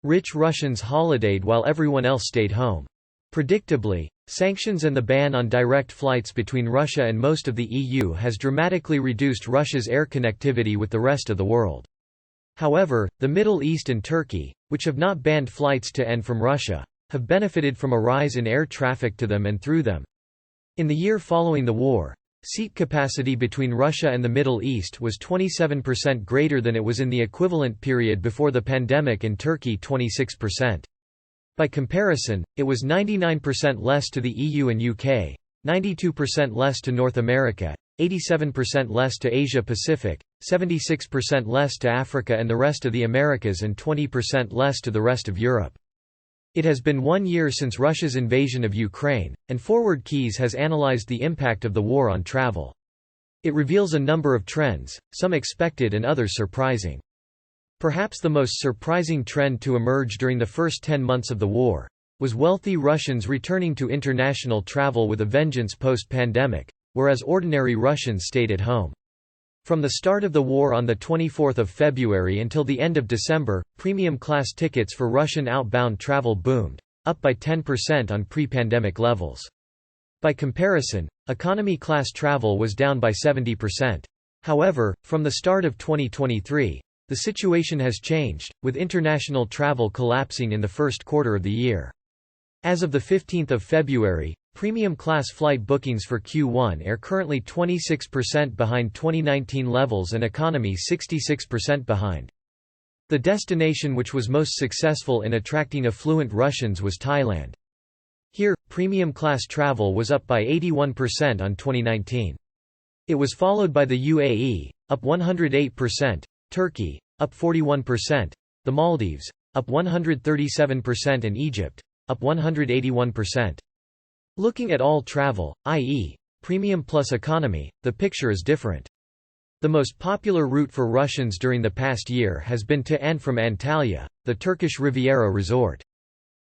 Rich Russians holidayed while everyone else stayed home. Predictably, sanctions and the ban on direct flights between Russia and most of the EU has dramatically reduced Russia's air connectivity with the rest of the world. However, the Middle East and Turkey, which have not banned flights to and from Russia, have benefited from a rise in air traffic to them and through them. In the year following the war, seat capacity between Russia and the Middle East was 27% greater than it was in the equivalent period before the pandemic, and Turkey 26%. By comparison, it was 99% less to the EU and UK, 92% less to North America, 87% less to Asia Pacific, 76% less to Africa and the rest of the Americas, and 20% less to the rest of Europe. It has been 1 year since Russia's invasion of Ukraine, and Forward Keys has analyzed the impact of the war on travel. It reveals a number of trends, some expected and others surprising. Perhaps the most surprising trend to emerge during the first 10 months of the war was wealthy Russians returning to international travel with a vengeance post-pandemic, whereas ordinary Russians stayed at home. From the start of the war on 24 February until the end of December, premium-class tickets for Russian outbound travel boomed, up by 10% on pre-pandemic levels. By comparison, economy-class travel was down by 70%. However, from the start of 2023, the situation has changed, with international travel collapsing in the first quarter of the year. As of 15 February, premium-class flight bookings for Q1 are currently 26% behind 2019 levels and economy 66% behind. The destination which was most successful in attracting affluent Russians was Thailand. Here, premium-class travel was up by 81% on 2019. It was followed by the UAE, up 108%, Turkey, up 41%, the Maldives, up 137%, and Egypt, up 181%. Looking at all travel, i.e., premium plus economy, the picture is different. The most popular route for Russians during the past year has been to and from Antalya, the Turkish Riviera resort.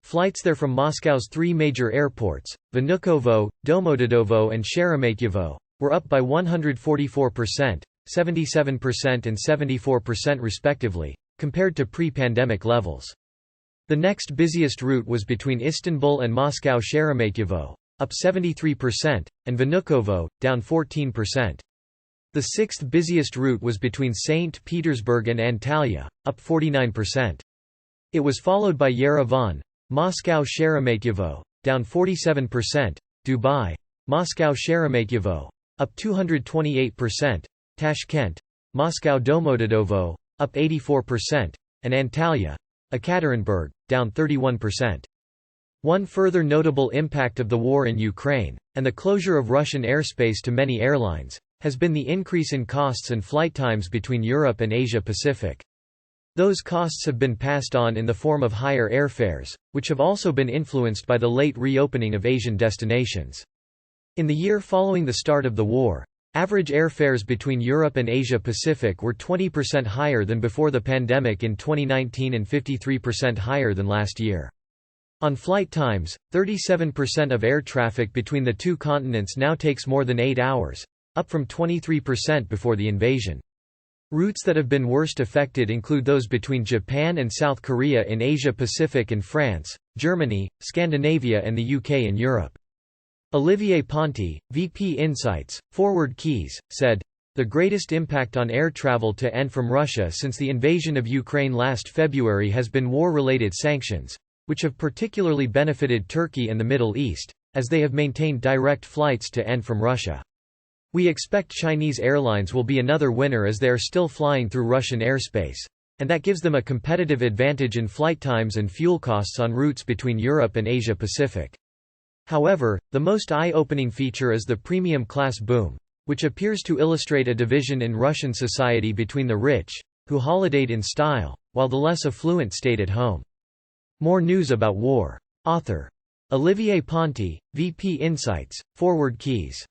Flights there from Moscow's 3 major airports, Vnukovo, Domodedovo and Sheremetyevo, were up by 144%, 77% and 74% respectively, compared to pre-pandemic levels. The next busiest route was between Istanbul and Moscow-Sheremetyevo, up 73%, and Vnukovo, down 14%. The sixth busiest route was between St. Petersburg and Antalya, up 49%. It was followed by Yerevan, Moscow-Sheremetyevo, down 47%, Dubai, Moscow-Sheremetyevo, up 228%, Tashkent, Moscow-Domodedovo, up 84%, and Antalya, Ekaterinburg, down 31%. One further notable impact of the war in Ukraine, and the closure of Russian airspace to many airlines, has been the increase in costs and flight times between Europe and Asia Pacific. Those costs have been passed on in the form of higher airfares, which have also been influenced by the late reopening of Asian destinations. In the year following the start of the war, average airfares between Europe and Asia Pacific were 20% higher than before the pandemic in 2019 and 53% higher than last year. On flight times, 37% of air traffic between the two continents now takes more than 8 hours, up from 23% before the invasion. Routes that have been worst affected include those between Japan and South Korea in Asia Pacific and France, Germany, Scandinavia and the UK and Europe. Olivier Ponty, VP Insights, Forward Keys, said, "The greatest impact on air travel to and from Russia since the invasion of Ukraine last February has been war-related sanctions, which have particularly benefited Turkey and the Middle East, as they have maintained direct flights to and from Russia. We expect Chinese airlines will be another winner as they are still flying through Russian airspace, and that gives them a competitive advantage in flight times and fuel costs on routes between Europe and Asia Pacific. However, the most eye-opening feature is the premium class boom, which appears to illustrate a division in Russian society between the rich, who holidayed in style, while the less affluent stayed at home." More news about war. Author Olivier Ponty, VP Insights, Forward Keys.